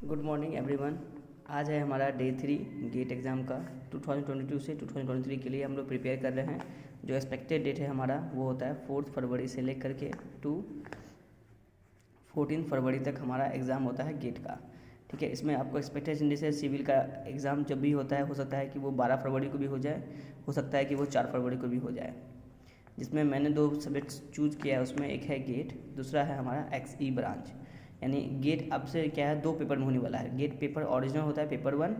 Good morning everyone. आज है हमारा डे 3 गेट एग्ज़ाम का। 2022 से 2023 के लिए हम लोग प्रिपेयर कर रहे हैं। जो एक्सपेक्टेड डेट है हमारा वो होता है 4 फरवरी से लेकर के टू 14 फरवरी तक हमारा एग्ज़ाम होता है गेट का। ठीक है, इसमें आपको एक्सपेक्टेशन जैसे सिविल का एग्ज़ाम जब भी होता है हो सकता है कि वो 12 फरवरी को भी हो जाए, हो सकता है कि वो 4 फरवरी को भी हो जाए। जिसमें मैंने 2 सब्जेक्ट्स चूज़ किया है, उसमें एक है गेट, दूसरा है हमारा XE ब्रांच। यानी गेट अब से क्या है, 2 पेपर में होने वाला है। गेट पेपर ओरिजिनल होता है पेपर 1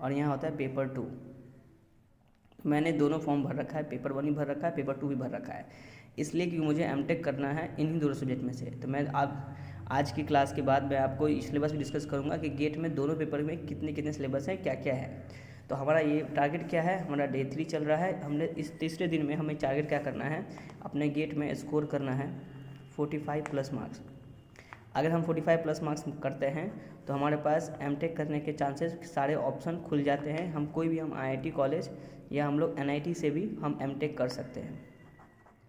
और यहाँ होता है पेपर 2। मैंने दोनों फॉर्म भर रखा है, पेपर 1 भी भर रखा है, पेपर 2 भी भर रखा है, इसलिए कि मुझे एमटेक करना है इन्हीं दोनों सब्जेक्ट में से। तो मैं आज की क्लास के बाद मैं आपको सिलेबस भी डिस्कस करूँगा कि गेट में दोनों पेपर में कितने कितने सिलेबस हैं, क्या क्या है। तो हमारा ये टारगेट क्या है, हमारा डे 3 चल रहा है। हमने इस तीसरे दिन में हमें टारगेट क्या करना है, अपने गेट में स्कोर करना है 45 प्लस मार्क्स। अगर हम 45 प्लस मार्क्स करते हैं तो हमारे पास एमटेक करने के चांसेस सारे ऑप्शन खुल जाते हैं। हम कोई भी हम IIT कॉलेज या हम लोग NIT से भी हम एमटेक कर सकते हैं।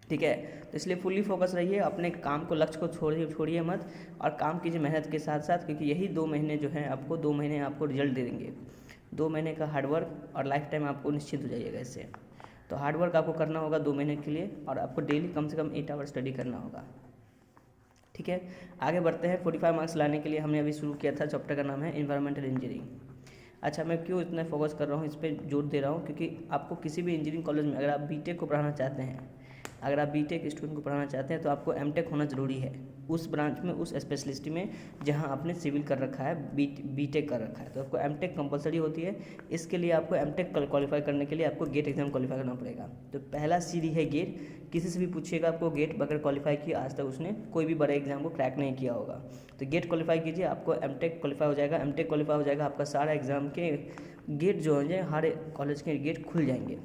ठीक है, तो इसलिए फुल्ली फोकस रहिए, अपने काम को, लक्ष्य को छोड़िए मत, और काम कीजिए मेहनत के साथ साथ, क्योंकि यही 2 महीने जो हैं आपको 2 महीने आपको रिजल्ट दे देंगे। 2 महीने का हार्डवर्क और लाइफ टाइम आपको निश्चित हो जाइएगा इससे। तो हार्डवर्क आपको करना होगा 2 महीने के लिए, और आपको डेली कम से कम 8 आवर स्टडी करना होगा। ठीक है, आगे बढ़ते हैं। 45 मार्क्स लाने के लिए हमने अभी शुरू किया था, चैप्टर का नाम है एनवायरमेंटल इंजीनियरिंग। अच्छा, मैं क्यों इतना फोकस कर रहा हूँ, इस पर जोर दे रहा हूँ, क्योंकि आपको किसी भी इंजीनियरिंग कॉलेज में अगर आप बीटेक को पढ़ाना चाहते हैं, अगर आप बीटेक स्टूडेंट को पढ़ाना चाहते हैं तो आपको एमटेक होना ज़रूरी है उस ब्रांच में, उस स्पेशलिस्ट में जहां आपने सिविल कर रखा है, बीटेक कर रखा है, तो आपको एमटेक कंपलसरी होती है। इसके लिए आपको एमटेक क्वालिफाई करने के लिए आपको गेट एग्जाम क्वालिफाई करना पड़ेगा। तो पहला सीढ़ी है गेट। किसी से भी पूछिएगा आपको गेट बगैर क्वालिफाई किया, आज तक उसने कोई भी बड़े एग्जाम को क्रैक नहीं किया होगा। तो गेट क्वालिफाई कीजिए, आपको एमटेक क्वालिफाई हो जाएगा। एमटेक क्वालिफाई हो जाएगा, आपका सारा एग्जाम के गेट जो है हर कॉलेज के गेट खुल जाएंगे।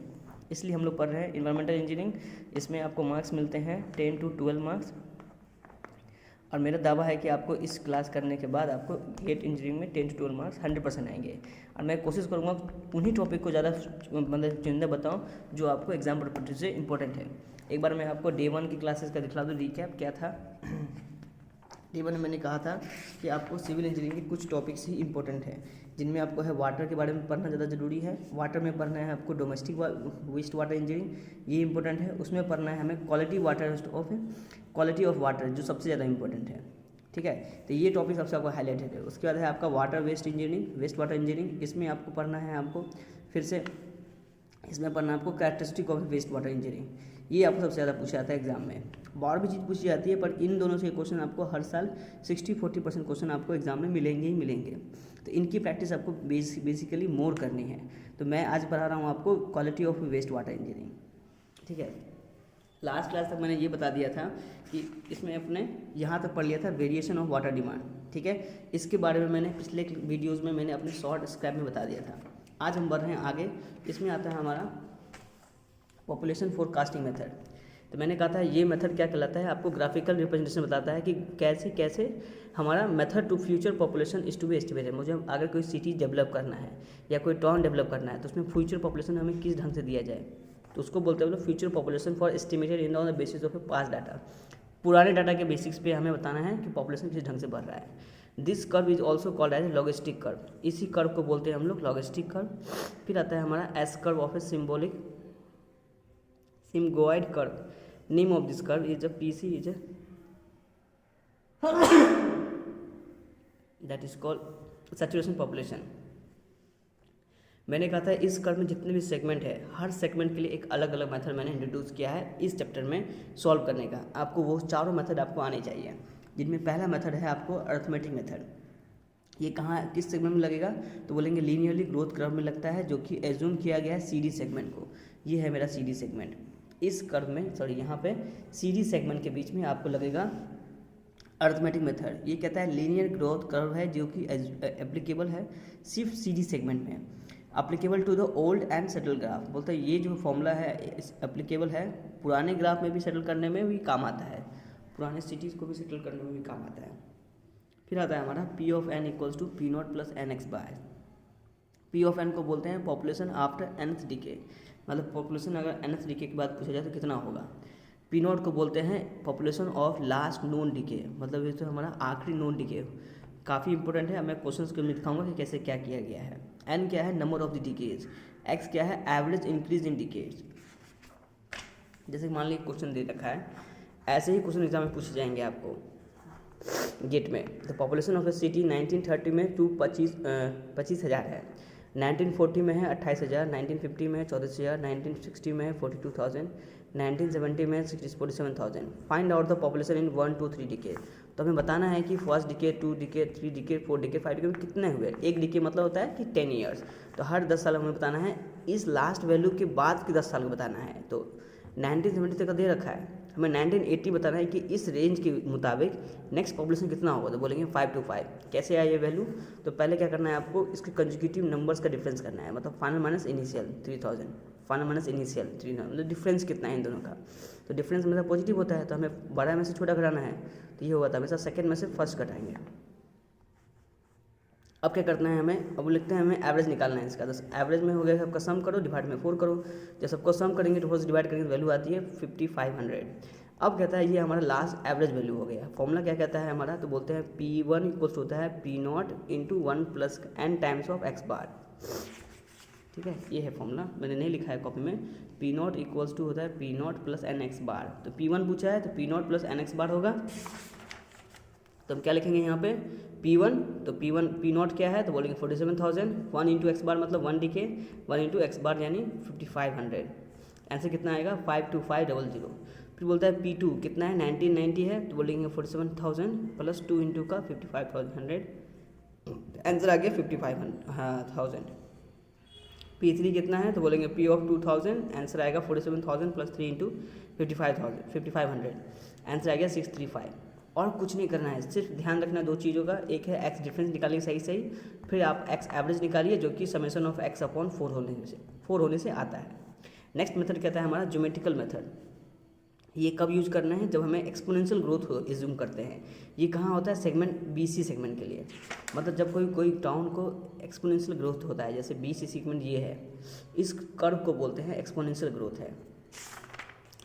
इसलिए हम लोग पढ़ रहे हैं एनवायरमेंटल इंजीनियरिंग। इसमें आपको मार्क्स मिलते हैं 10 to 12 मार्क्स, और मेरा दावा है कि आपको इस क्लास करने के बाद आपको गेट इंजीनियरिंग में 10 to 12 मार्क्स 100% आएंगे। और मैं कोशिश करूँगा उन्हीं टॉपिक को ज़्यादा मतलब चुनिंदा बताऊँ जो आपको एग्जाम पर्पज से इंपॉर्टेंट है। एक बार मैं आपको डे 1 की क्लासेस का दिखला दूँ, रिकैप क्या था। डे 1 में मैंने कहा था कि आपको सिविल इंजीनियरिंग के कुछ टॉपिक्स ही इंपॉर्टेंट है, जिनमें आपको है वाटर के बारे में पढ़ना ज़्यादा ज़रूरी है। वाटर में पढ़ना है आपको डोमेस्टिक वेस्ट वाटर इंजीनियरिंग, ये इंपॉर्टेंट है। उसमें पढ़ना है हमें क्वालिटी ऑफ वाटर, जो सबसे ज़्यादा इंपॉर्टेंट है। ठीक है, तो ये टॉपिक सबसे आपको हाईलाइटेड है। उसके बाद है आपका water waste engineering, waste water engineering. इसमें आपको पढ़ना है, आपको फिर से इसमें पढ़ना है आपको characteristic of waste water engineering. ये आपको सबसे ज़्यादा पूछा जाता है एग्जाम में। और भी चीज़ पूछी जाती है, पर इन दोनों से क्वेश्चन आपको हर साल 60-40% क्वेश्चन आपको एग्जाम में मिलेंगे ही मिलेंगे। तो इनकी प्रैक्टिस आपको बेसिकली मोर करनी है। तो मैं आज पढ़ा रहा हूँ आपको quality of waste water engineering. ठीक है, लास्ट क्लास तक मैंने ये बता दिया था कि इसमें अपने यहाँ तक पढ़ लिया था वेरिएशन ऑफ वाटर डिमांड। ठीक है, इसके बारे में मैंने पिछले वीडियोज़ में मैंने अपने शॉर्ट स्क्रैप में बता दिया था। आज हम बढ़ रहे हैं आगे। इसमें आता है हमारा पॉपुलेशन फोरकास्टिंग मेथड। तो मैंने कहा था ये मेथड क्या कहलाता है, आपको ग्राफिकल रिप्रेजेंटेशन बताता है कि कैसे कैसे हमारा method to future population is to be estimated. मुझे अगर कोई सिटी डेवलप करना है या कोई टाउन डेवलप करना है तो उसमें फ्यूचर पॉपुलेशन हमें किस ढंग से दिया जाए, तो उसको बोलते हैं future population for estimated in on the basis of A past data. पुराने डाटा के बेसिक्स पे हमें बताना है कि पॉपुलेशन किस ढंग से बढ़ रहा है। This curve is also called as logistic curve. इसी कर्व को बोलते हैं हम लोग लॉजिस्टिक कर्व। फिर आता है हमारा S curve of a sigmoid curve. Name of this curve is a PC is that is called saturation population. मैंने कहा था इस कर्व में जितने भी सेगमेंट है, हर सेगमेंट के लिए एक अलग अलग मेथड मैंने इंट्रोड्यूस किया है इस चैप्टर में सॉल्व करने का। आपको वो चारों मेथड आपको आने चाहिए, जिनमें पहला मेथड है आपको अरिथमेटिक मेथड। ये कहाँ किस सेगमेंट में लगेगा, तो बोलेंगे लीनियरली ग्रोथ कर्व में लगता है, जो कि एज्यूम किया गया है CD सेगमेंट को। ये है मेरा CD सेगमेंट। इस कर्व में यहाँ पे CD सेगमेंट के बीच में आपको लगेगा अरिथमेटिक मेथड। ये कहता है लीनियर ग्रोथ कर्व है, जो कि एप्लीकेबल है सिर्फ CD सेगमेंट में, applicable to the old and settle graph. बोलते हैं ये जो फॉर्मूला है एप्लीकेबल है, पुराने ग्राफ में भी सेटल करने में भी काम आता है, पुराने सिटीज़ को भी सेटल करने में भी काम आता है। फिर आता है हमारा P of n equals to P0 plus NX/। P of n को बोलते हैं पॉपुलेशन आफ्टर nth डीके, मतलब पॉपुलेशन अगर nth डीके के बाद पूछा जाए तो कितना होगा। P0 को बोलते हैं population of last known decade, मतलब ये तो हमारा आखिरी नोन डीके, काफ़ी इंपॉर्टेंट है। मैं क्वेश्चंस को दिखाऊंगा कि कैसे क्या किया गया है। एन क्या है, number of the decays. X क्या है, एवरेज इंक्रीज इन डिकेज। जैसे मान लीजिए क्वेश्चन दे रखा है, ऐसे ही क्वेश्चन एग्जाम में पूछे जाएंगे आपको गेट में। The population of a city 1930 में 25,000 है, 1940 में है 28,000, 1950 में है 14,000, 1960 में है 42,000, 1970 में 47,000। Find out the population in 1 to 3 decade. तो हमें बताना है कि first decade, 2 decade, 3 decade, 4 decade, 5 decade में कितने हुए। एक डिकेड मतलब होता है कि 10 ईयर्स। तो हर 10 साल हमें बताना है, इस लास्ट वैल्यू के बाद के 10 साल को बताना है। तो 1970 तक का दे रखा है, हमें 1980 बताना है कि इस रेंज के मुताबिक नेक्स्ट पॉपुलेशन कितना होगा। तो बोलेंगे 5 to 5। कैसे आया ये वैल्यू, तो पहले क्या करना है आपको, इसके कंसेक्यूटिव नंबर्स का डिफरेंस करना है। मतलब final minus initial 3000, final minus initial 300, मतलब डिफरेंस कितना है इन दोनों का। तो डिफरेंस हमेशा पॉजिटिव होता है, तो हमें बड़ा में से छोटा घटाना है। तो ये होगा, तो हमेशा सेकेंड में से फर्स्ट घटाएंगे। अब क्या करना है हमें, अब लिखते हैं हमें एवरेज निकालना है इसका। तो एवरेज में हो गया, सबका सम करो, डिवाइड में 4 करो। जब सबको सम करेंगे तो 4 से डिवाइड करेंगे तो वैल्यू आती है 5500। अब कहता है ये हमारा लास्ट एवरेज वैल्यू हो गया। फॉर्मूला क्या कहता है हमारा, तो बोलते हैं P1 इक्वल्स होता है P0 into 1 plus n times of x बार। ठीक है, ये है फॉर्मूला, मैंने नहीं लिखा है कॉपी में। P0 इक्वल्स टू होता है P0 प्लस एन एक्स बार। तो P1 पूछा है तो P0 प्लस एन एक्स बार होगा। तो हम क्या लिखेंगे यहाँ पे, P1, तो P0 क्या है, तो बोलेंगे 47,000। 1 इंटू एक्स बार मतलब 1 डिके, 1 इंटू एक्स बार यानी 5500। आंसर कितना आएगा 52500। फिर बोलता है P2 कितना है, 1990 है, तो बोलेंगे 47,000 प्लस 2 इंटू का 5500, आंसर आ गया 55,000। P3 कितना है, तो बोलेंगे P of 2000, आंसर आएगा 47,000 प्लस 3 इंटू 5500, आंसर आ गया 635। और कुछ नहीं करना है, सिर्फ ध्यान रखना दो चीज़ों का। एक है एक्स डिफरेंस निकालिए सही सही, फिर आप एक्स एवरेज निकालिए जो कि समेशन ऑफ एक्स अपॉन 4 होने से आता है। नेक्स्ट मेथड कहता है हमारा ज्योमेट्रिकल मेथड। ये कब यूज करना है, जब हमें एक्सपोनेंशियल ग्रोथ एज्यूम करते हैं। ये कहाँ होता है, सेगमेंट BC सेगमेंट के लिए। मतलब जब कोई टाउन को एक्सपोनेंशियल ग्रोथ होता है, जैसे BC सेगमेंट ये है, इस कर्व को बोलते हैं एक्सपोनेंशियल ग्रोथ है,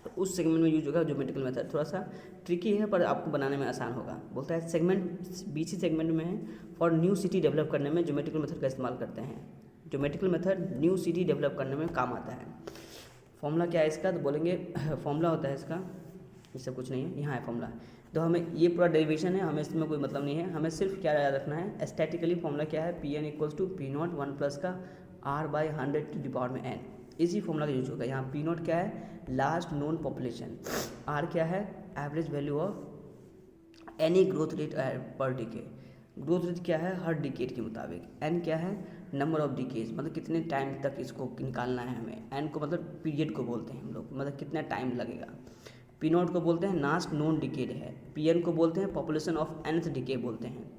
तो उस सेगमेंट में यूज होगा ज्योमेट्रिकल मेथड। थोड़ा सा ट्रिकी है पर आपको बनाने में आसान होगा। बोलता है सेगमेंट BC सेगमेंट में है, फॉर न्यू सिटी डेवलप करने में ज्योमेट्रिकल मेथड का इस्तेमाल करते हैं। Geometrical method new city develop करने में काम आता है। फॉर्मूला क्या है इसका, तो बोलेंगे फॉर्मूला होता है इसका, इससे कुछ नहीं है, यहाँ है फॉर्मूला। तो हमें ये पूरा डेरिवेशन है, हमें इसमें कोई मतलब नहीं है, हमें सिर्फ क्या याद रखना है, स्टैटिकली फॉर्मूला क्या है, Pn equals to P0 1 plus का R/100 टू द पावर में n। इसी फॉर्मूला का यूज होगा। यहाँ P0 क्या है, लास्ट नोन पॉपुलेशन, R क्या है, average value of any growth rate पर डिके। ग्रोथ रेट क्या है, हर डिकेड के मुताबिक। n क्या है, नंबर ऑफ डिकेज, मतलब कितने टाइम तक इसको निकालना है हमें। n को मतलब पीरियड को बोलते हैं हम लोग, मतलब कितना टाइम लगेगा। P0 को बोलते हैं लास्ट नोन डिकेड है। Pn को बोलते हैं पॉपुलेशन ऑफ nth डिके बोलते हैं।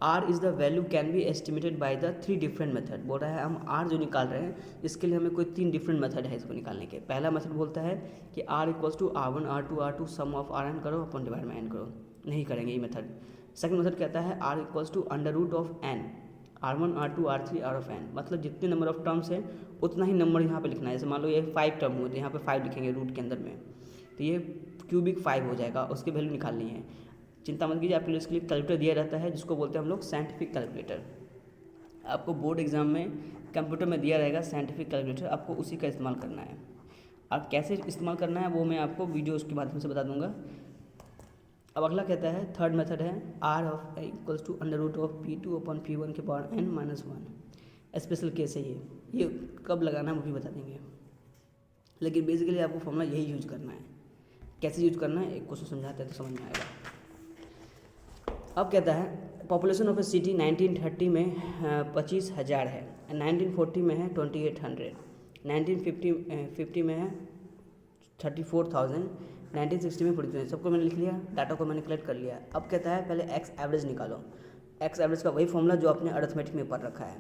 R is the value can be estimated by the 3 different method. बोल रहा है हम R जो निकाल रहे हैं, इसके लिए हमें कोई 3 डिफरेंट मेथड है इसको निकालने के। पहला मेथड बोलता है कि R equals to R1 R2 R2 sum of Rn करो अपन डिवाइड में n करो, नहीं करेंगे ये मेथड। सेकंड मेथड कहता है R equals to under root of n, R1 R2 R3 R of n, मतलब जितने नंबर ऑफ टर्म्स है उतना ही नंबर यहाँ पे लिखना है। जैसे मान लो ये 5 टर्म हो तो यहाँ पे 5 लिखेंगे रूट के अंदर में, तो ये क्यूबिक 5 हो जाएगा, उसकी वैल्यू निकालनी है। चिंता मत कीजिए, आपके लिए इसके लिए कैलकुलेटर दिया रहता है जिसको बोलते हैं हम लोग साइंटिफिक कैलकुलेटर। आपको बोर्ड एग्जाम में कंप्यूटर में दिया रहेगा साइंटिफिक कैलकुलेटर, आपको उसी का इस्तेमाल करना है। और कैसे इस्तेमाल करना है वो मैं आपको वीडियो उसके माध्यम से बता दूंगा। अब अगला कहता है थर्ड मेथड है R of equals to under root of P2 upon P1 के पावर n-1। स्पेशल केस है ये कब लगाना है वो भी बता देंगे, लेकिन बेसिकली आपको फॉर्मूला यही यूज करना है। कैसे यूज करना है एक क्वेश्चन समझाते हैं तो समझ में आएगा। अब कहता है पॉपुलेशन ऑफ ए सिटी 1930 में 25,000 है, 1940 में है 2800, 1950 में है 34,000, 1960 में 42,000। सबको मैंने लिख लिया, डाटा को मैंने कलेक्ट कर लिया। अब कहता है पहले एक्स एवरेज निकालो। एक्स एवरेज का वही फॉर्मूला जो आपने अरिथमेटिक में पढ़ रखा है,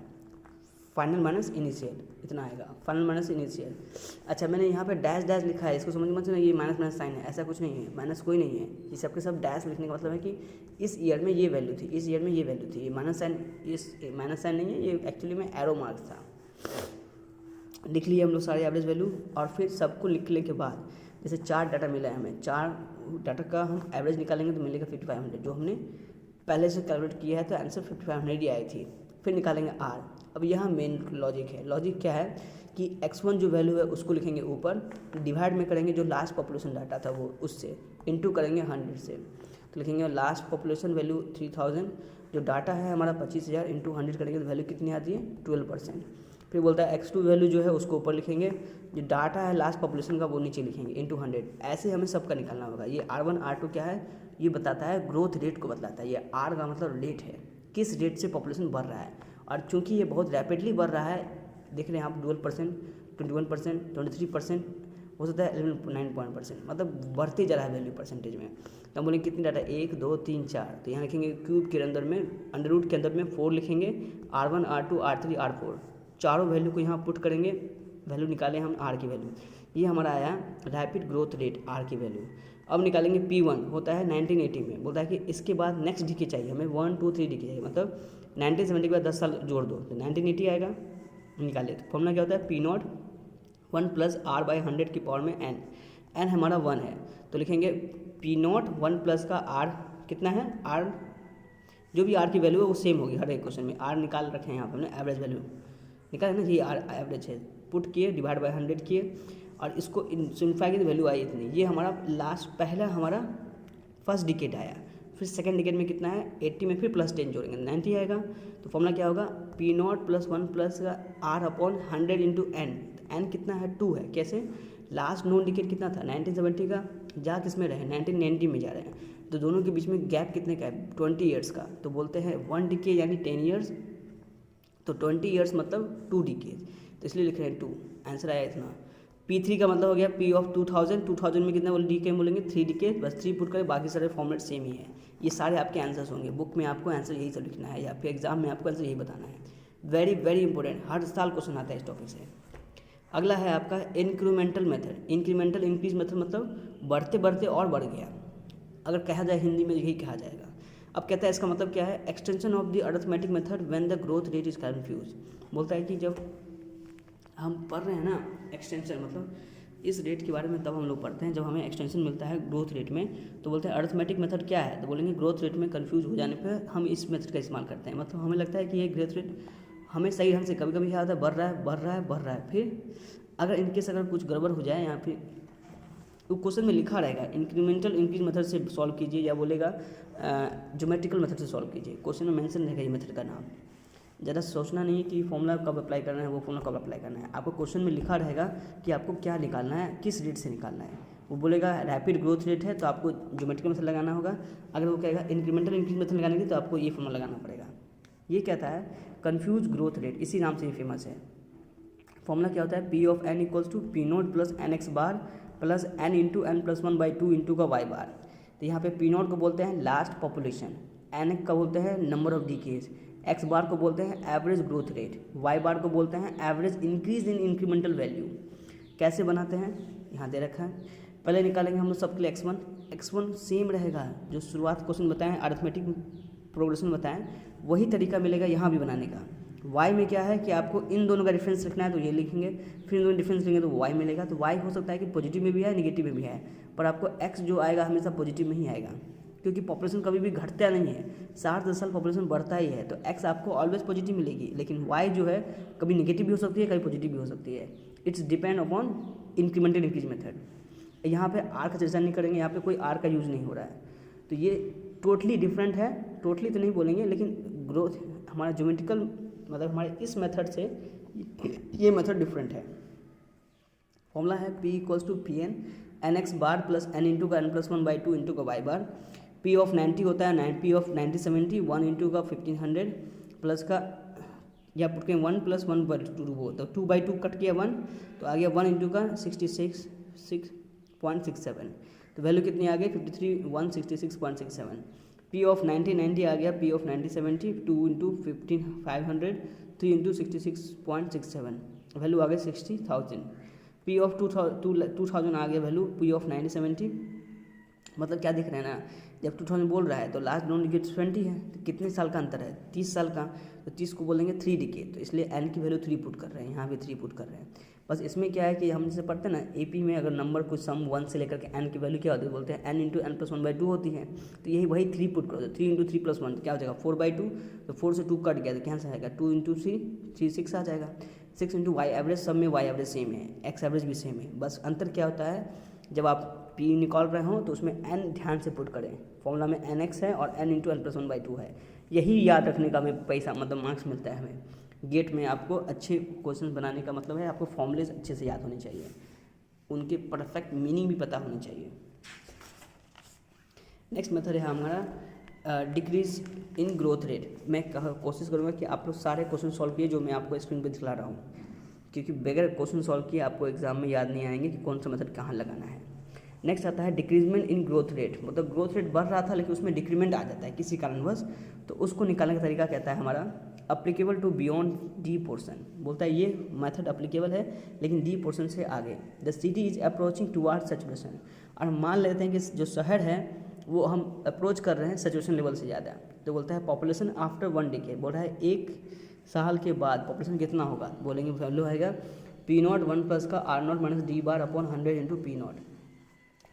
फाइनल माइनस इनिशियल, इतना आएगा, फाइनल माइनस इनिशियल। अच्छा मैंने यहाँ पे डैश डैश लिखा है, इसको समझ मत ना, ये माइनस माइनस साइन है, ऐसा कुछ नहीं है, माइनस कोई नहीं है। ये सबके सब डैश लिखने का मतलब है कि इस ईयर में ये वैल्यू थी, इस ईयर में ये वैल्यू थी। ये माइनस साइन, इस माइनस साइन नहीं है, ये एक्चुअली में एरो मार्क था। लिख लिए हम लोग सारे एवरेज वैल्यू, और फिर सबको लिखने के बाद जैसे 4 डाटा मिला है हमें, 4 डाटा का हम एवरेज निकालेंगे तो मिलेगा 5500, जो हमने पहले से कैलकुलेट किया है तो आंसर 5500 ही आई थी। फिर निकालेंगे आर। अब यहाँ मेन लॉजिक है। लॉजिक क्या है कि x1 जो वैल्यू है उसको लिखेंगे ऊपर, डिवाइड में करेंगे जो लास्ट पॉपुलेशन डाटा था वो उससे, इनटू करेंगे 100 से। तो लिखेंगे लास्ट पॉपुलेशन वैल्यू 3000, जो डाटा है हमारा 25,000 इंटू 100 करेंगे तो वैल्यू कितनी आती है 12%। फिर बोलता है x2 वैल्यू जो है उसको ऊपर लिखेंगे, जो डाटा है लास्ट पॉपुलेशन का वो नीचे लिखेंगे इंटू 100। ऐसे हमें सबका निकालना होगा। ये R1 R2 क्या है, ये बताता है ग्रोथ रेट को बतलाता है। ये R का मतलब रेट है, किस रेट से पॉपुलेशन बढ़ रहा है। और चूंकि ये बहुत रैपिडली बढ़ रहा है, देख रहे हैं आप 12%, 21%, 23%, हो सकता है 11.9%, मतलब बढ़ते जा रहा है वैल्यू परसेंटेज में। तो हम बोलेंगे कितनी डाटा 1 2 3 4, तो यहाँ लिखेंगे क्यूब के अंदर में अंडर रूट के अंदर में 4 लिखेंगे, R1 R2 R3 R4 चारों वैल्यू को यहाँ पुट करेंगे, वैल्यू निकालें हम R की वैल्यू। ये हमारा आया रैपिड ग्रोथ रेट R की वैल्यू। अब निकालेंगे P1 होता है 1980 में, बोलता है कि इसके बाद नेक्स्ट डिके चाहिए हमें 1 2 3 डिके चाहिए, मतलब 1970 के बाद 10 साल जोड़ दो तो 1980 आएगा। निकाले तो फॉर्मूला क्या होता है P0 1 प्लस R/100 की पावर में n हमारा 1 है, तो लिखेंगे P0 1 प्लस का R कितना है, R जो भी R की वैल्यू है वो सेम होगी हर एक क्वेश्चन में। R निकाल रखे हैं यहाँ पर हमने, एवरेज वैल्यू निकाले ना, ये R एवरेज है, पुट किए डिवाइड बाय 100 किए और इसको सिंप्लीफाई किए तो वैल्यू आई इतनी। ये हमारा लास्ट पहला हमारा फर्स्ट डिकेट आया। फिर सेकंड डिकेट में कितना है 80 में फिर प्लस 10 जोड़ेंगे 90 आएगा। तो फॉर्मूला क्या होगा P0 प्लस 1 प्लस का R/100 इंटू n। n कितना है 2 है। कैसे, लास्ट नोन डिकेट कितना था 1970 का, जा किस में रहे 1990 में जा रहे हैं, तो दोनों के बीच में गैप कितने का है 20 ईयर्स का। तो बोलते हैं 1 डिके यानी 10 ईयर्स, तो 20 ईयर्स मतलब 2 डिकेज, तो इसलिए लिख रहे हैं 2। आंसर आया इतना। P3 का मतलब हो गया P ऑफ 2000 में कितना बोले डीके बोलेंगे 3 डिके, बस 3 पुट करें, बाकी सारे फॉर्मेट सेम ही है। ये सारे आपके आंसर्स होंगे, बुक में आपको आंसर यही सब लिखना है या फिर एग्जाम में आपको आंसर यही बताना है। वेरी वेरी इंपॉर्टेंट, हर साल क्वेश्चन आता है इस टॉपिक से। अगला है आपका incremental method. Incremental increase method मतलब बढ़ते बढ़ते और बढ़ गया, अगर कहा जाए हिंदी में यही कहा जाएगा। अब कहता है इसका मतलब क्या है, extension of the arithmetic method when the growth rate is confuse. बोलता है कि जब हम पढ़ रहे हैं ना एक्सटेंशन, मतलब इस रेट के बारे में तब हम लोग पढ़ते हैं जब हमें एक्सटेंशन मिलता है ग्रोथ रेट में। तो बोलते हैं अरिथमेटिक मेथड क्या है, तो बोलेंगे ग्रोथ रेट में कंफ्यूज हो जाने पर हम इस मेथड का इस्तेमाल करते हैं। मतलब हमें लगता है कि ये ग्रोथ रेट हमें सही ढंग से, कभी कभी क्या होता है बढ़ रहा है बढ़ रहा है बढ़ रहा है, फिर अगर इनकेस अगर कुछ गड़बड़ हो जाए या फिर तो क्वेश्चन में लिखा रहेगा इंक्रीमेंटल इंक्रीज मेथड से सॉल्व कीजिए या बोलेगा ज्योमेट्रिकल मेथड से सॉल्व कीजिए, क्वेश्चन में मेंशन रहेगा ये मेथड का नाम। ज़्यादा सोचना नहीं है कि फॉर्मूला कब अप्लाई करना है, वो फॉर्मूला कब अप्लाई करना है, आपको क्वेश्चन में लिखा रहेगा कि आपको क्या निकालना है, किस रेट से निकालना है। वो बोलेगा रैपिड ग्रोथ रेट है तो आपको ज्योमेट्रिकल मेथड लगाना होगा, अगर वो कहेगा इंक्रीमेंटल इंक्रीज मेथड लगाने की तो आपको ये फॉर्मूला लगाना पड़ेगा। ये कहता है कन्फ्यूज ग्रोथ रेट, इसी नाम से ये फेमस है। फॉर्मूला क्या होता है P of n equals to P0 plus NX bar plus n into n plus 1/2 into का y बार। तो यहाँ पे P0 को बोलते हैं लास्ट पॉपुलेशन, n का बोलते हैं नंबर ऑफ डिकेज, x बार को बोलते हैं एवरेज ग्रोथ रेट, y बार को बोलते हैं average increase in incremental value. कैसे बनाते हैं यहाँ दे रखा है, पहले निकालेंगे हम लोग सबके लिए x1 सेम रहेगा, जो शुरुआत क्वेश्चन बताएं अरिथमेटिक प्रोग्रेशन बताएं वही तरीका मिलेगा यहाँ भी बनाने का। y में क्या है कि आपको इन दोनों का डिफरेंस लिखना है तो ये लिखेंगे, फिर इन दोनों डिफरेंस लेंगे तो y मिलेगा। तो y हो सकता है कि पॉजिटिव में भी है नेगेटिव में भी है, पर आपको x जो आएगा हमेशा पॉजिटिव में ही आएगा, क्योंकि पॉपुलेशन कभी भी घटता नहीं है, 60-10 साल पॉपुलेशन बढ़ता ही है, तो x आपको ऑलवेज पॉजिटिव मिलेगी। लेकिन y जो है कभी नेगेटिव भी हो सकती है कभी पॉजिटिव भी हो सकती है। It's depend upon incremental increase method. यहाँ पे r का चर्चा नहीं करेंगे, यहाँ पे कोई r का यूज़ नहीं हो रहा है, तो ये टोटली डिफरेंट है। टोटली तो नहीं बोलेंगे, लेकिन ग्रोथ हमारा ज्योमेट्रिकल मतलब हमारे इस मेथड से ये मेथड डिफरेंट है। फॉर्मूला है P equals to Pn NX bar plus n into का n प्लस 1/2 इंटू का y बार। P ऑफ 90 होता है P ऑफ 90/70 1 इंटू का 1500 प्लस का या पुट के 1 प्लस 1/2 वो तो 2/2 कट किया 1 तो आ गया 1 इंटू का 66.67, तो वैल्यू कितनी आ गई 53,166.67। P ऑफ 90 आ गया P of 90/70 2 into 1500 3 into 66.67, value आ गई 60,000। P ऑफ 2000 आ गया वैल्यू P ऑफ 90/70, मतलब क्या दिख रहा है ना, जब 2000 बोल रहा है तो लास्ट नॉन डिकेट 20 है, तो कितने साल का अंतर है 30 साल का, तो 30 को बोलेंगे 3 डिकेट, तो इसलिए n की वैल्यू 3 पुट कर रहे हैं, यहाँ भी 3 पुट कर रहे हैं। बस इसमें क्या है कि हम जैसे पढ़ते हैं ना एपी में, अगर नंबर कुछ सम 1 से लेकर के n की वैल्यू क्या होती है, बोलते हैं n इंटू एन प्लस 1/2 होती है। तो यही वही 3 पुट करो, तो 3 इंटू 3 प्लस 1 क्या हो जाएगा 4/2। तो 4 से 2 कट गया तो कैंसिल आएगा, 2 इंटू 3 6 आ जाएगा। 6 इंटू वाई एवरेज, सब में वाई एवरेज सेम है, एक्स एवरेज भी सेम है। बस अंतर क्या होता है, जब आप पी निकाल रहे हो तो उसमें n ध्यान से पुट करें। फॉर्मूला में nx है और n इंटू एन प्लस 1/2 है। यही याद रखने का हमें पैसा मतलब मार्क्स मिलता है हमें गेट में। आपको अच्छे क्वेश्चन बनाने का मतलब है आपको फॉर्मूलेज अच्छे से याद होने चाहिए, उनके परफेक्ट मीनिंग भी पता होनी चाहिए। नेक्स्ट मेथड है हमारा डिक्रीज इन ग्रोथ रेट। मैं कोशिश करूँगा कि आप लोग सारे क्वेश्चन सॉल्व किए जो मैं आपको स्क्रीन पे दिखला रहा हूँ, क्योंकि बगैर क्वेश्चन सॉल्व किए आपको एग्जाम में याद नहीं आएंगे कि कौन सा मेथड कहाँ लगाना है। नेक्स्ट आता है डिक्रीजमेंट इन ग्रोथ रेट, मतलब ग्रोथ रेट बढ़ रहा था लेकिन उसमें डिक्रीमेंट आ जाता है किसी कारणवश, तो उसको निकालने का तरीका कहता है हमारा applicable to beyond D portion. बोलता है ये मेथड अप्लीकेबल है लेकिन डी पोर्शन से आगे। The city is approaching toward saturation, और हम मान लेते हैं कि जो शहर है वो हम अप्रोच कर रहे हैं सैचुरेशन लेवल से ज़्यादा। तो बोलता है पॉपुलेशन आफ्टर 1 डिकेड, बोल रहा है 1 साल के बाद पॉपुलेशन कितना होगा, बोलेंगे वैल्यू आएगा P0 1 प्लस का R0 minus D bar upon 100 into P0।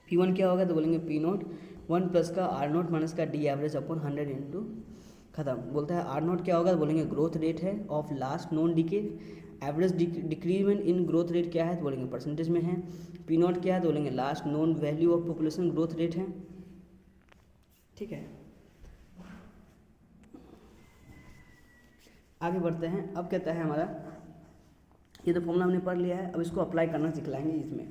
P1 क्या होगा तो बोलेंगे P0 1 प्लस का R0 माइनस का डी एवरेज अपॉन 100 इंटू खत्म। बोलता है R0 क्या होगा तो बोलेंगे ग्रोथ रेट है of last non decade. Average decreasement in growth rate क्या है तो बोलेंगे परसेंटेज में है। P0 क्या है तो बोलेंगे last non value of population growth rate है। ठीक है, आगे बढ़ते हैं। अब कहता है हमारा, ये तो फॉर्मूला हमने पढ़ लिया है, अब इसको अप्लाई करना सिखलाएंगे इसमें।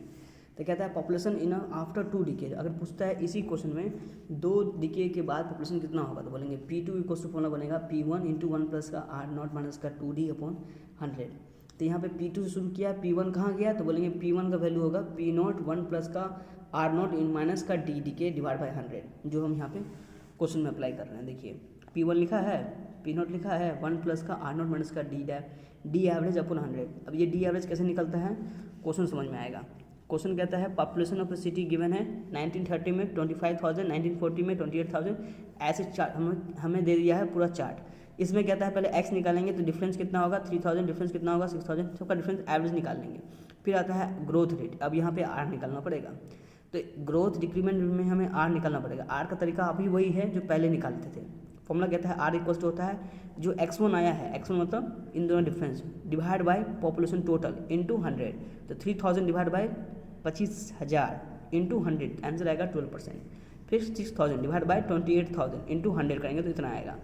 तो कहता है पॉपुलेशन इन आफ्टर 2 डिकेड, अगर पूछता है इसी क्वेश्चन में 2 डिकेड के बाद पॉपुलेशन कितना होगा तो बोलेंगे P2 इक्वल्स टू फॉर्मूला बनेगा P1 इंटू 1 प्लस का R0 माइनस का 2D अपॉन 100। तो यहाँ पे P2 से शुरू किया, P1 कहाँ गया तो बोलेंगे P1 का वैल्यू होगा P0 1 प्लस का R0 इन माइनस का D डिकेड डिवाइड बाई 100, जो हम यहाँ पे क्वेश्चन में अप्लाई कर रहे हैं। देखिए P1 लिखा है, P0 लिखा है, 1 प्लस का R0 माइनस का डी एवरेज अपॉन 100। अब ये डी एवरेज कैसे निकलता है क्वेश्चन समझ में आएगा। क्वेश्चन कहता है population of the city given है 1930 में 25,000, 1940 में 28,000, ऐसे चार्ट हमें दे दिया है पूरा चार्ट। इसमें कहता है पहले एक्स निकालेंगे तो डिफरेंस कितना होगा 3000, डिफरेंस कितना होगा 6000, सबका डिफरेंस एवरेज निकाल लेंगे। फिर आता है ग्रोथ रेट, अब यहाँ पे आर निकालना पड़ेगा। तो ग्रोथ डिक्रीमेंट में हमें आर निकालना पड़ेगा। आर का तरीका अभी वही है जो पहले निकालते थे। फॉर्मूला कहता है आर इक्वल्स टू होता है जो x1 आया है, x1 मतलब इन दोनों difference divide by population total into 100। तो 3000 डिवाइड बाय 25,000 इंटू 100, आंसर आएगा 12%। फिर 6000 डिवाइड बाय 28,000 इंटू 100 करेंगे तो इतना आएगा।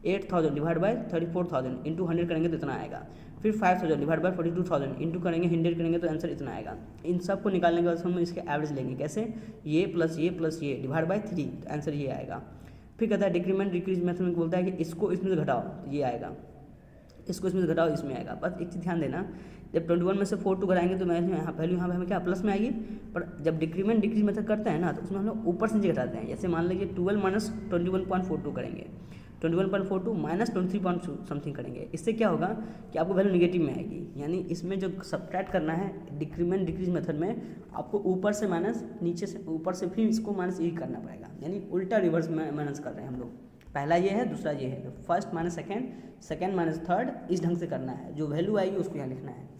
8000 डिवाइड बाय 34,000 इंटू 100 करेंगे तो इतना आएगा। फिर 5000 डिवाइड बाय 42,000 इंटू करेंगे 100 करेंगे तो आंसर इतना आएगा। इन सब को निकालने के बाद हम इसके एवरेज लेंगे, कैसे ये प्लस ये डिवाइड बाय 3, तो आंसर ये आएगा। फिर कहता है डिक्रीमेंट डिक्रीज मेथड में बोलता है कि इसको इसमें से घटाओ तो ये आएगा, इसको इसमें से घटाओ इसमें आएगा। बस एक चीज़ ध्यान देना, जब 21 में से 4 घटाएंगे तो मैं यहाँ वैल्यू यहाँ पे हमें क्या प्लस में आएगी, पर जब डिक्रीमेंट डिक्रीज मेथड करते हैं ना तो उसमें हम लोग ऊपर से नीचे घटाते हैं। जैसे मान लीजिए 12 माइनस 21.42 करेंगे, 21.42 माइनस 23 समथिंग करेंगे, इससे क्या होगा कि आपको वैल्यू निगेटिव में आएगी। यानी इसमें जो सब्ट्रैक्ट करना है डिक्रीमेंट डिक्रीज मेथड में, आपको ऊपर से माइनस, नीचे से ऊपर से, फिर इसको माइनस ये करना पड़ेगा। यानी उल्टा रिवर्स माइनस कर रहे हैं हम लोग, पहला ये है दूसरा ये है, first minus second, second minus third, इस ढंग से करना है। जो वैल्यू आएगी उसको यहाँ लिखना है।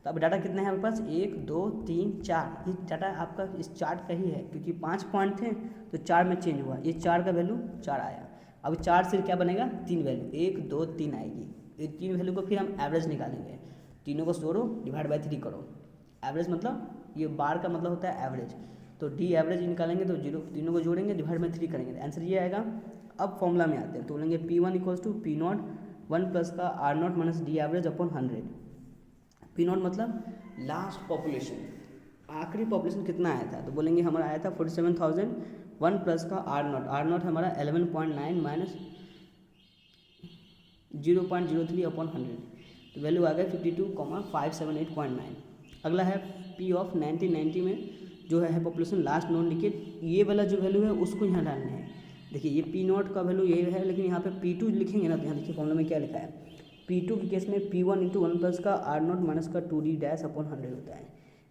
तो अब डाटा कितने हैं आपके पास 1 2 3 4, ये डाटा आपका इस चार्ट का ही है क्योंकि 5 पॉइंट थे तो 4 में चेंज हुआ, ये 4 का वैल्यू 4 आया। अब 4 से क्या बनेगा 3 वैल्यू, 1 2 3 आएगी। ये 3 वैल्यू को फिर हम एवरेज निकालेंगे, तीनों को जोड़ो डिवाइड बाई 3 करो। एवरेज मतलब ये बार का मतलब होता है एवरेज, तो डी एवरेज निकालेंगे तो 0, तीनों को जोड़ेंगे डिवाइड बाई 3 करेंगे, आंसर ये आएगा। अब फॉर्मूला में आते हैं तो बोलेंगे P1 equals to P0 1 plus का R0 minus D average upon 100। P0 मतलब लास्ट पॉपुलेशन, आखिरी पॉपुलेशन कितना आया था तो बोलेंगे हमारा आया था 47,000, 1 प्लस का R0 हमारा 11.9 माइनस 0.03 अपॉन 100, तो वैल्यू आ गया 52,578.9। अगला है P ऑफ 1990 में जो है पॉपुलेशन लास्ट नॉन डिकेड, ये वाला जो वैल्यू है उसको यहाँ डालना है। देखिए ये P0 का वैल्यू ये है, लेकिन यहाँ पे P2 लिखेंगे ना तो यहाँ देखिए फॉर्मूला में क्या लिखा है, P2 के केस में P1 इंटू 1 प्लस का R0 माइनस का 2D डैश अपॉन 100 होता है,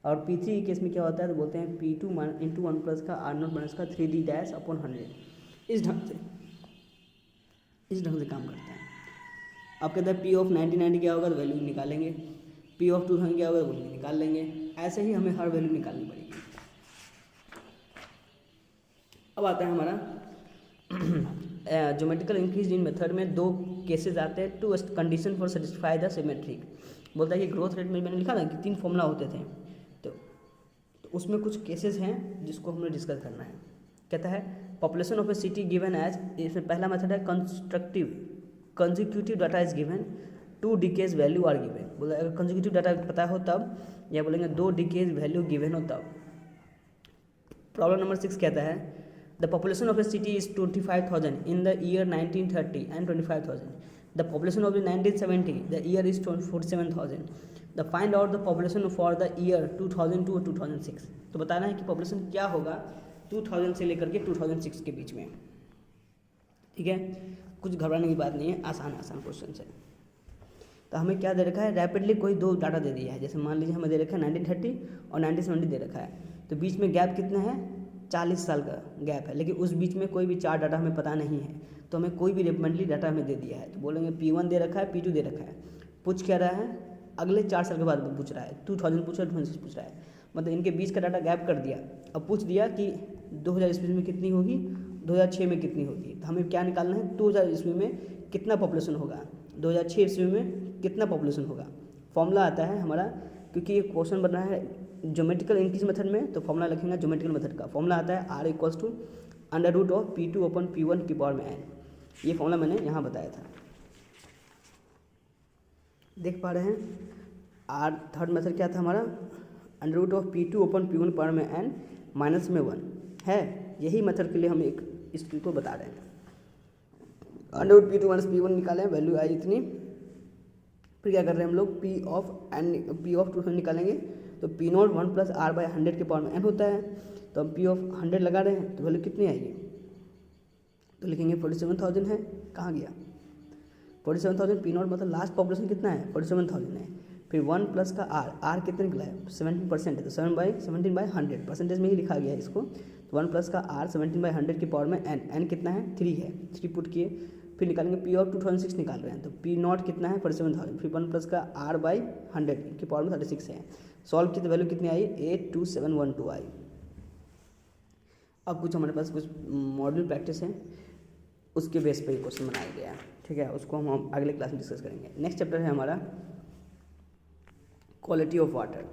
और P3 के केस में क्या होता है तो बोलते हैं P2 इंटू 1 प्लस का R0 माइनस का 3D डैश अपॉन 100। इस ढंग से काम करता है। अब कहते हैं P ऑफ 1990 क्या होगा तो वैल्यू निकालेंगे, पी ऑफ 2000 क्या होगा, बोलेंगे निकाल लेंगे। ऐसे ही हमें हर वैल्यू निकालनी पड़ेगी। अब आता है हमारा ज्योमेट्रिकल इंक्रीज इन मेथड में 2 केसेस आते हैं two condition for satisfy the symmetric. बोलता है कि ग्रोथ रेट में मैंने लिखा ना कि 3 फॉर्मूला होते थे, तो उसमें कुछ केसेस हैं जिसको हमें डिस्कस करना है। कहता है population of a city given as, इसमें पहला मेथड है constructive, consecutive data is given, 2 decades value are given. बोला अगर कंजिक्यूटिव डाटा पता हो तब, या बोलेंगे 2 डिकेज वैल्यू गिवन हो तब। प्रॉब्लम नंबर 6 कहता है the population of a city is 25,000 in the year 1930 and 25,000. The population of 1970 the year is 47,000. The find out the population for the year 2002 और 2006. तो बताना है कि पॉपुलेशन क्या होगा 2000 से लेकर के 2006 के बीच में। ठीक है, कुछ घबराने की बात नहीं है, आसान आसान क्वेश्चन है। तो हमें क्या दे रखा है, रैपिडली कोई 2 डाटा दे दिया है। जैसे मान लीजिए हमें दे रखा है 1930 और 1970 दे रखा है, तो बीच में गैप कितना है, 40 साल का गैप है, लेकिन उस बीच में कोई भी 4 डाटा हमें पता नहीं है, तो हमें कोई भी रेपमेंटली डाटा हमें दे दिया है। तो बोलेंगे P1 दे रखा है, P2 दे रखा है, पूछ क्या रहा है, अगले 4 साल के बाद पूछ रहा है, 2000 पूछ रहा है, 2006 पूछ रहा है, मतलब इनके बीच का डाटा गैप कर दिया। अब पूछ दिया कि 2000 ईस्वी में कितनी होगी, 2006 में कितनी होगी। तो हमें क्या निकालना है, 2000 ईस्वी में कितना पॉपुलेशन होगा, 2006 ईस्वी में कितना पॉपुलेशन होगा। फॉर्मूला आता है हमारा, क्योंकि ये क्वेश्चन बन रहा है ज्योमेट्रिकल इंक्रीज मेथड में, तो फॉर्मूला लिखेंगे ज्योमेट्रिकल मेथड का। फॉर्मूला आता है R = √P2/P1 की पावर में n। ये फॉर्मूला मैंने यहाँ बताया था, देख पा रहे हैं। R थर्ड मेथड क्या था हमारा, √P2/P1 पावर में n माइनस में 1 है। यही मेथड के लिए हम एक इसको को बता रहे हैं। √P2 - P1 निकालें, वैल्यू आई इतनी, फिर क्या कर रहे हैं हम लोग P ऑफ 200 निकालेंगे, तो P0 1 + R/100 के पावर में n होता है। तो हम P ऑफ 100 लगा रहे हैं, तो वैल्यू कितनी आएगी, तो लिखेंगे 47,000 है। कहाँ गया 47,000, P0 मतलब लास्ट पॉपुलेशन कितना है, 47,000 है। फिर 1 + का R कितना निकला है, 17% है, तो 17/100 परसेंटेज में ही लिखा गया है इसको। तो 1 + का R 17/100 की पावर में n कितना है, 3 है, 3 पुट किए। फिर निकालेंगे P ऑफ 2006 निकाल रहे हैं, तो P0 कितना है 47,000, फिर 1 + का R/100 की पावर में 36 है। सॉल्व की तो वैल्यू कितनी आई, 82712 आई। अब कुछ हमारे पास कुछ मॉडल प्रैक्टिस है, उसके बेस पे क्वेश्चन बनाया गया है। ठीक है, उसको हम अगले क्लास में डिस्कस करेंगे। नेक्स्ट चैप्टर है हमारा क्वालिटी ऑफ वाटर।